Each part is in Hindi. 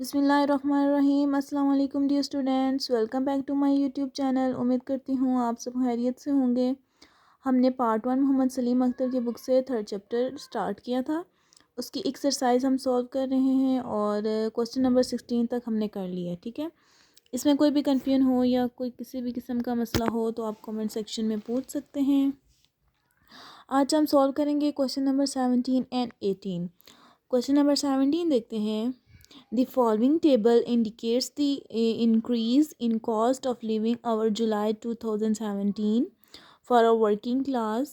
बिस्मिल्लाहिर्रहमानिर्रहीम। अस्सलाम वालेकुम dear students, welcome back to my YouTube channel. उम्मीद करती हूँ आप सब खैरियत से होंगे। हमने पार्ट 1 मोहम्मद सलीम अख्तर की बुक से 3rd चैप्टर स्टार्ट किया था। उसकी एक्सरसाइज हम सॉल्व कर रहे हैं और क्वेश्चन नंबर 16 तक हमने कर लिया है। ठीक है, इसमें कोई भी कन्फ्यूजन हो या कोई किसी भी किस्म का मसला हो तो आप कमेंट सेक्शन में पूछ सकते हैं। आज हम सॉल्व करेंगे question number 17 and 18। Question number 17 देखते हैं। The following table indicates the increase in cost of living over July 2017 for a working class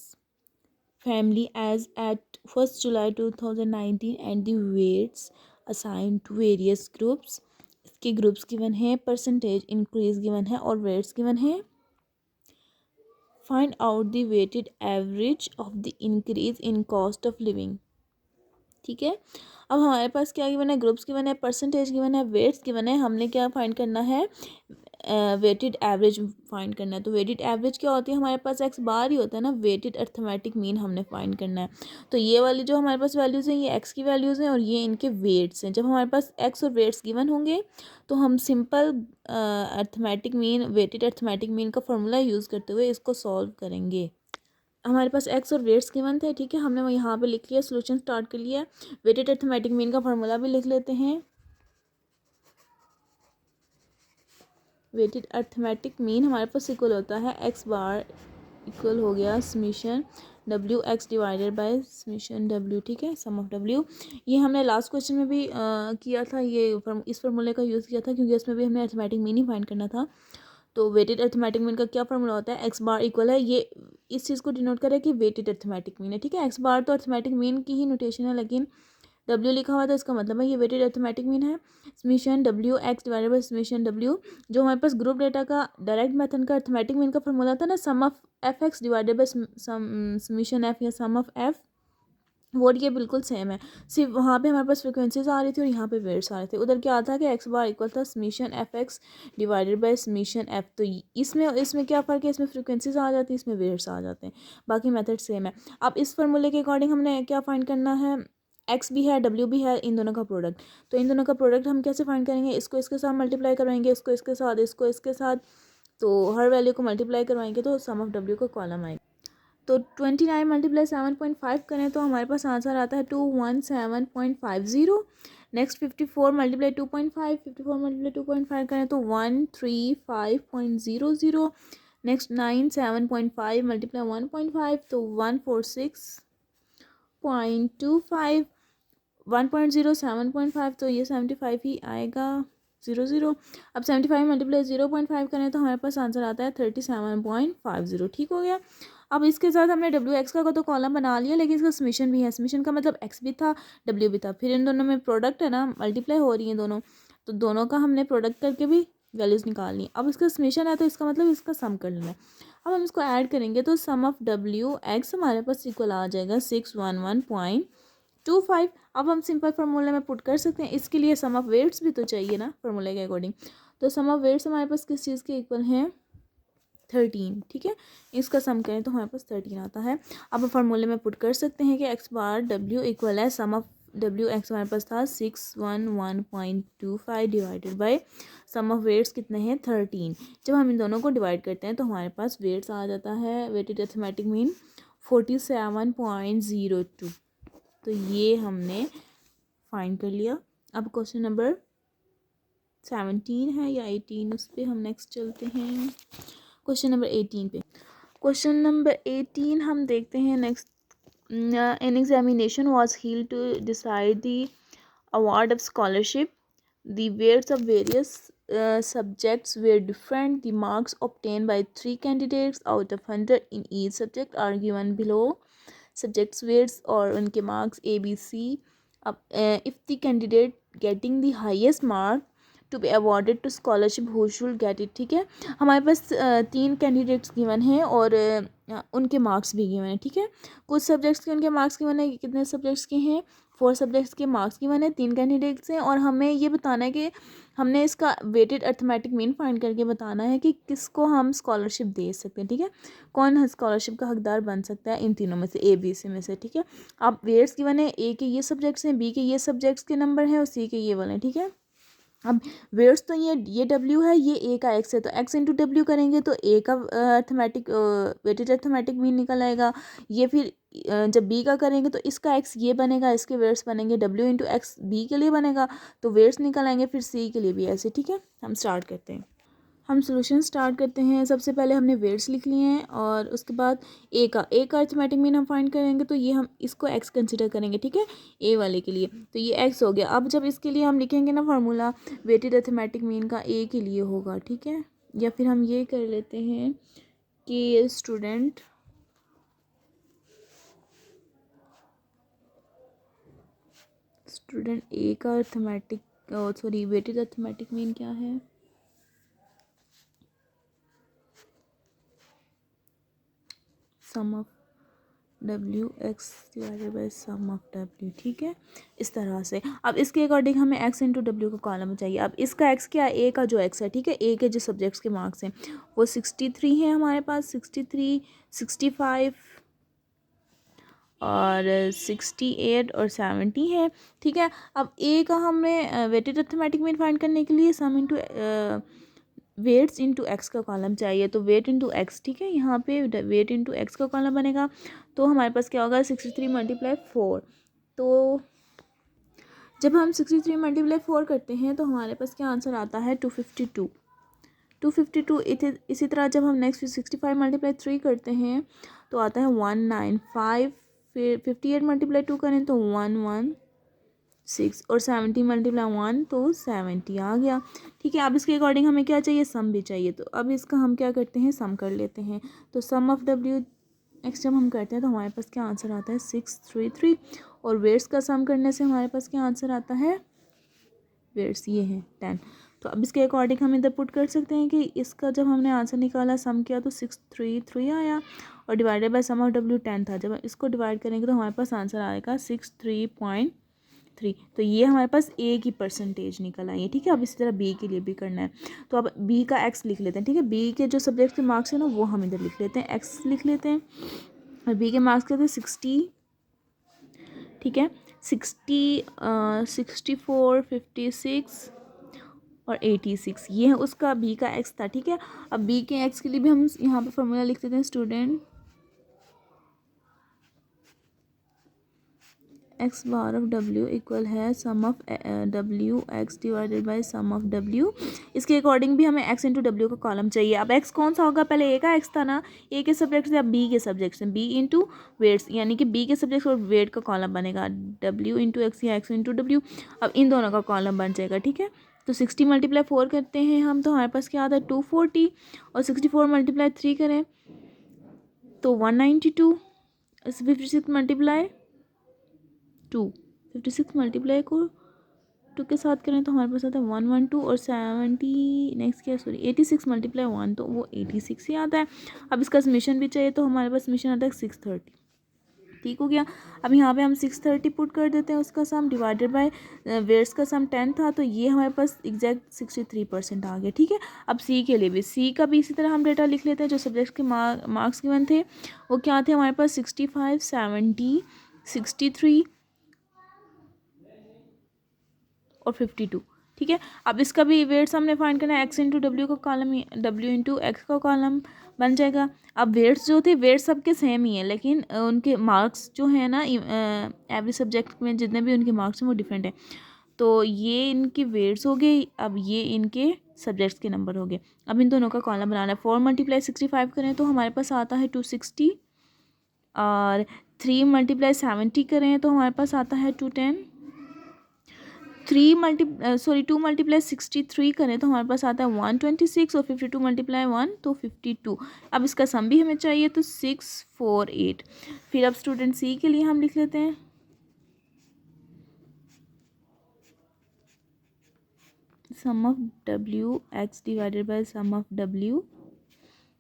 family as at 1st July 2019 and the weights assigned to various groups. इसके ग्रुप्स गिवन है, परसेंटेज इंक्रीज गिवन है और वेट्स गिवन है। Find out the weighted average of the increase in cost of living. ठीक है, अब हमारे पास क्या गिवन है, ग्रुप्स गिवन है, परसेंटेज गिवन है, वेट्स गिवन है। हमने क्या फाइंड करना है, वेटेड एवरेज फाइंड करना है। तो वेटेड एवरेज क्या होती है, हमारे पास एक्स बार ही होता है ना। वेटेड अर्थमेटिक मीन हमने फाइंड करना है। तो ये वाली जो हमारे पास वैल्यूज़ हैं ये एक्स की वैल्यूज़ हैं और ये इनके वेट्स हैं। जब हमारे पास एक्स और वेट्स गिवन होंगे तो हम simple arithmetic mean, weighted arithmetic mean का फॉर्मूला यूज़ करते हुए इसको सॉल्व करेंगे। हमारे पास एक्स और वेट्स गिवन थे। ठीक है, हमने वो यहाँ पे लिख लिया, सोल्यूशन स्टार्ट कर लिया। वेटेड अर्थमेटिक मीन का फार्मूला भी लिख लेते हैं। वेटेड अर्थमेटिक मीन हमारे पास इक्वल होता है एक्स बार इक्वल हो गया summation W x divided by summation W. ठीक है, सम ऑफ डब्ल्यू। ये हमने लास्ट क्वेश्चन में भी किया था, ये इस फार्मूले का यूज़ किया था क्योंकि इसमें भी हमें अर्थमेटिक मीन ही फाइंड करना था। तो वेटेड अर्थमेटिक मीन का क्या फार्मूला होता है, एक्स बार इक्वल है, ये इस चीज़ को डिनोट करे कि वेटेड अर्थमेटिक मीन है। ठीक है, एक्स बार तो अर्थमेटिक मीन की ही नोटेशन है, लेकिन डब्ल्यू लिखा हुआ था इसका मतलब है ये वेटेड अर्थमेटिक मीन है। Summation W x divided by summation W. जो हमारे पास ग्रुप डेटा का डायरेक्ट मेथड का अर्थमेटिक मीन का फार्मूला था ना, sum of f x divided by summation f या सम ऑफ एफ, वो ये बिल्कुल सेम है। सिर्फ वहाँ पे हमारे पास फ्रिक्वेंसीज आ रही थी और यहाँ पे वेट्स आ रहे थे। उधर क्या था कि एक्स बार इक्वल था summation F x divided by summation F. तो इसमें क्या फ़र्क है, इसमें फ्रिक्वेंसीज आ जाती हैं, इसमें वेट्स आ जाते हैं, बाकी मेथड सेम है। अब इस फार्मूले के अकॉर्डिंग हमने क्या फाइंड करना है, एक्स भी है डब्ल्यू भी है, इन दोनों का प्रोडक्ट। तो इन दोनों का प्रोडक्ट हम कैसे फाइंड करेंगे, इसको इसके साथ मल्टीप्लाई करवाएंगे, इसको इसके साथ, इसको इसके साथ। तो हर वैल्यू को मल्टीप्लाई करवाएंगे तो सम ऑफ डब्ल्यू का कॉलम आएगा। तो 29 मल्टीप्लाई 7.5 करें तो हमारे पास आंसर आता है 217.50। नेक्स्ट 54 मल्टीप्लाई 2.5, 54 मल्टीप्लाई 2.5 करें तो 135.00। नेक्स्ट 9 7.5 मल्टीप्लाई 1.5 तो 146.25। 1.0 7.5 तो ये 75 ही आएगा, 00। अब 75 मल्टीप्लाई 0.5 करें तो हमारे पास आंसर आता है 37.50। ठीक हो गया। अब इसके साथ हमने डब्ल्यू एक्स का तो कॉलम बना लिया, लेकिन इसका समीशन भी है। समीशन का मतलब एक्स भी था डब्ल्यू भी था, फिर इन दोनों में प्रोडक्ट है ना, मल्टीप्लाई हो रही है दोनों, तो दोनों का हमने प्रोडक्ट करके भी वैल्यूज़ निकालनी। अब इसका समीशन है तो इसका मतलब इसका सम कर लेना है। अब हम इसको ऐड करेंगे तो सम ऑफ डब्ल्यू एक्स हमारे पास इक्वल आ जाएगा 611.25। अब हम सिंपल फार्मूले में पुट कर सकते हैं। इसके लिए सम ऑफ वेट्स भी तो चाहिए ना फार्मूले के अकॉर्डिंग। तो सम ऑफ वेट्स हमारे पास किस चीज़ के इक्वल हैं, 13। ठीक है, इसका सम करें तो हमारे पास 13 आता है। अब हम फार्मूले में पुट कर सकते हैं कि एक्स बार डब्ल्यू इक्वल है सम ऑफ डब्ल्यू एक्स हमारे पास था 611.25 divided by sum of weights कितने हैं 13। जब हम इन दोनों को डिवाइड करते हैं तो हमारे पास वेट्स आ जाता है, वेटेड अर्थमेटिक मीन 47.02। तो ये हमने फाइंड कर लिया। अब क्वेश्चन नंबर 17 है या 18, उस पर हम नेक्स्ट चलते हैं क्वेश्चन नंबर 18 पे। क्वेश्चन नंबर 18 हम देखते हैं next. An examination was held to decide the award of scholarship. The weights of various subjects were different. The marks obtained by 3 candidates out of 100 in each subject are given below. Subjects weights और उनके marks A, B, C. If the candidate getting the highest mark to be awarded to scholarship, who should get it। ठीक है, हमारे पास 3 कैंडिडेट्स गिवन हैं और उनके मार्क्स भी गिवन हैं। ठीक है, कुछ सब्जेक्ट्स के उनके मार्क्स गिवन है, कितने सब्जेक्ट्स के हैं, 4 सब्जेक्ट्स के मार्क्स गिवन है, 3 कैंडिडेट्स हैं और हमें ये बताना है कि हमने इसका वेटेड अर्थमेटिक मीन फाइंड करके बताना है कि किसको हम स्कॉलरशिप दे सकते हैं। ठीक है, कौन स्कॉलरशिप का हकदार बन सकता है इन तीनों में से, ए बी सी में से। ठीक है, अब वेट्स गिवन है, ए के ये सब्जेक्ट्स हैं, बी के ये सब्जेक्ट्स के नंबर हैं और सी के ये वाले हैं। ठीक है, अब वेट्स तो ये W है, ये A का X है, तो X इंटू W करेंगे तो A का अर्थमेटिक वेटेड अर्थमेटिक मीन निकल आएगा। ये फिर जब B का करेंगे तो इसका X ये बनेगा, इसके वेट्स बनेंगे W इंटू X B के लिए बनेगा, तो वेट्स निकल आएंगे फिर C के लिए भी ऐसे। ठीक है, हम स्टार्ट करते हैं। हम सोल्यूशन स्टार्ट करते हैं। सबसे पहले हमने वेट्स लिख लिए हैं और उसके बाद ए का अर्थमेटिक मीन हम फाइंड करेंगे, तो ये हम इसको एक्स कंसिडर करेंगे। ठीक है, ए वाले के लिए तो ये एक्स हो गया। अब जब इसके लिए हम लिखेंगे ना फार्मूला वेटेड अर्थमेटिक मीन का ए के लिए होगा। ठीक है, या फिर हम ये कर लेते हैं कि स्टूडेंट ए का arithmetic sorry weighted arithmetic mean क्या है, sum of W x divided by sum of W। ठीक है, इस तरह से। अब इसके अकॉर्डिंग हमें x इंटू डब्ल्यू का कॉलम चाहिए। अब इसका x क्या है, a का जो x है। ठीक है, a के जो सब्जेक्ट्स के मार्क्स हैं वो 63 हैं हमारे पास, 63, 65 और 68 और 70 है। ठीक है, अब a का हमें वेटेड अर्थमेटिक मीन फाइंड करने के लिए सम इंटू वेट्स इंटू एक्स का कॉलम चाहिए, तो वेट इंटू एक्स। ठीक है, यहाँ पे वेट इंटू एक्स का कॉलम बनेगा, तो हमारे पास क्या होगा 63 मल्टीप्लाई 4। तो जब हम 63 मल्टीप्लाई 4 करते हैं तो हमारे पास क्या आंसर आता है 252। 252 इसी तरह जब हम नेक्स्ट 65 मल्टीप्लाई 3 करते हैं तो आता है 195। फिर 58 मल्टीप्लाई 2 करें तो 116 और 70 मल्टीप्लाई 1 तो 70 आ गया। ठीक है, अब इसके अकॉर्डिंग हमें क्या चाहिए, सम भी चाहिए, तो अब इसका हम क्या करते हैं, सम कर लेते हैं। तो सम ऑफ W एक्स जब हम करते हैं तो हमारे पास क्या आंसर आता है 633, और वेट्स का सम करने से हमारे पास क्या आंसर आता है, वेट्स ये है 10। तो अब इसके अकॉर्डिंग हम इधर पुट कर सकते हैं कि इसका जब हमने आंसर निकाला सम किया तो 633 आया, और divided by sum of W 10 था। जब हम इसको डिवाइड करेंगे तो हमारे पास आंसर आएगा 63.3। तो ये हमारे पास A की परसेंटेज निकल आई है। ठीक है, अब इसी तरह B के लिए भी करना है, तो अब B का X लिख लेते हैं। ठीक है, B के जो सब्जेक्ट के मार्क्स हैं ना वो हम इधर लिख लेते हैं, X लिख लेते हैं, और B के मार्क्स कहते हैं 60। ठीक है, 60, 64, 56 और 86, ये है उसका B का X था। ठीक है, अब B के X के लिए भी हम यहाँ पे फॉर्मूला लिख देते हैं, student x bar of W equal है sum of W x divided by sum of W। इसके अकॉर्डिंग भी हमें x इंटू डब्ल्यू का कॉलम चाहिए। अब x कौन सा होगा, पहले A का x था ना, A के सब्जेक्ट से, अब B के सब्जेक्ट से, B इंटू वेट्स, यानी कि B के सब्जेक्ट और वेट का कॉलम बनेगा W इंटू एक्स या x इंटू डब्ल्यू। अब इन दोनों का कॉलम बन जाएगा। ठीक है, तो 60 मल्टीप्लाई 4 करते हैं हम, तो हमारे पास क्या आता है 240, और 64 मल्टीप्लाई 3 करें तो 192, 56 मल्टीप्लाई 2, 56 मल्टीप्लाई को 2 के साथ करें तो हमारे पास आता है 112, और 70 नेक्स्ट क्या, सॉरी 86 मल्टीप्लाई 1 तो वो 86 ही आता है। अब इसका समीशन भी चाहिए, तो हमारे पास समीशन आता है 630। ठीक हो गया, अब यहाँ पे हम 630 पुट कर देते हैं, उसका सम डिवाइडेड बाय वेट्स का सम 10 था, तो ये हमारे पास एग्जैक्ट 63% आ गया। ठीक है, अब सी के लिए भी, सी का भी इसी तरह हम डेटा लिख लेते हैं। जो सब्जेक्ट के मार्क्स गिवन थे वो क्या थे हमारे पास 65, 70, 63 और 52। ठीक है, अब इसका भी वेट्स हमने फाइंड करना है, एक्स इंटू डब्ल्यू का कॉलम, W इंटू एक्स का कॉलम बन जाएगा। अब वेट्स जो थे वेट्स सबके सेम ही हैं, लेकिन उनके मार्क्स जो है ना एवरी सब्जेक्ट में जितने भी उनके मार्क्स हैं वो डिफरेंट है। तो ये इनकी वेट्स हो गए, अब ये इनके सब्जेक्ट्स के नंबर हो गए। अब इन दोनों का कॉलम बनाना है। 4 मल्टीप्लाई 65 करें तो हमारे पास आता है 260, और 3 मल्टीप्लाई 70 करें तो हमारे पास आता है 210, 2 मल्टीप्लाई 63 करें तो हमारे पास आता है 126, और 52 मल्टीप्लाई 1 तो 52। अब इसका सम भी हमें चाहिए, तो 648। फिर अब स्टूडेंट सी के लिए हम लिख लेते हैं sum of W x divided by sum of W,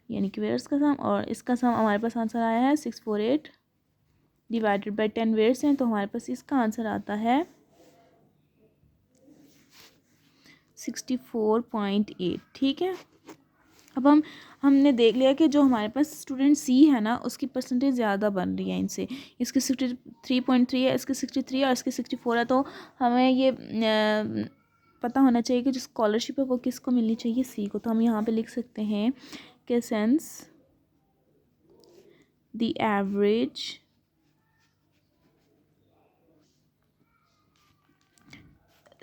यानी कि वेट्स का सम, और इसका सम हमारे पास आंसर आया है 648 डिवाइडेड बाय 10 वेट्स हैं, तो हमारे पास इसका आंसर आता है 64.8। ठीक है, अब हमने देख लिया कि जो हमारे पास स्टूडेंट सी है ना उसकी परसेंटेज ज़्यादा बन रही है इनसे, इसकी 63.3 है, इसकी 63 और इसकी 64 है, तो हमें ये पता होना चाहिए कि जो स्कॉलरशिप है वो किसको मिलनी चाहिए, सी को। तो हम यहाँ पे लिख सकते हैं कि sense the average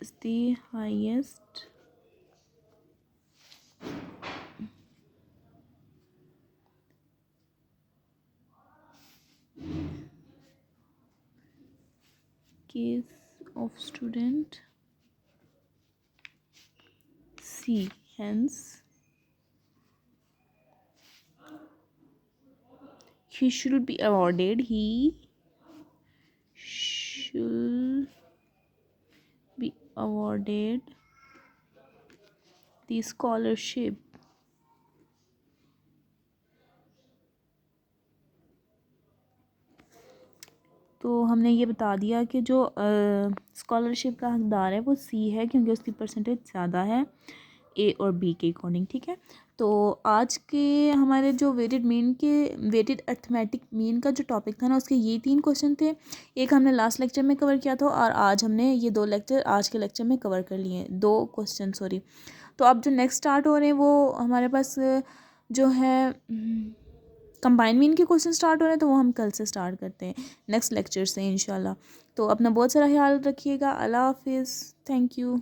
is the highest case of student C, hence he should be awarded, he should be awarded the scholarship. तो हमने ये बता दिया कि जो स्कॉलरशिप का हकदार है वो सी है, क्योंकि उसकी परसेंटेज ज़्यादा है ए और बी के अकॉर्डिंग, ठीक है। तो आज के हमारे जो वेटेड अर्थमेटिक मीन का जो टॉपिक था ना, उसके ये 3 क्वेश्चन थे। एक हमने लास्ट लेक्चर में कवर किया था और आज हमने ये 2 लेक्चर आज के लेक्चर में कवर कर लिए हैं, 2 क्वेश्चन सॉरी। तो अब जो नेक्स्ट स्टार्ट हो रहे हैं वो हमारे पास जो है कंबाइन मीन के क्वेश्चन स्टार्ट हो रहे हैं, तो वो हम कल से स्टार्ट करते हैं नेक्स्ट लेक्चर से इंशाल्लाह। तो अपना बहुत सारा ख्याल रखिएगा। अल्लाह हाफिज़, थैंक यू।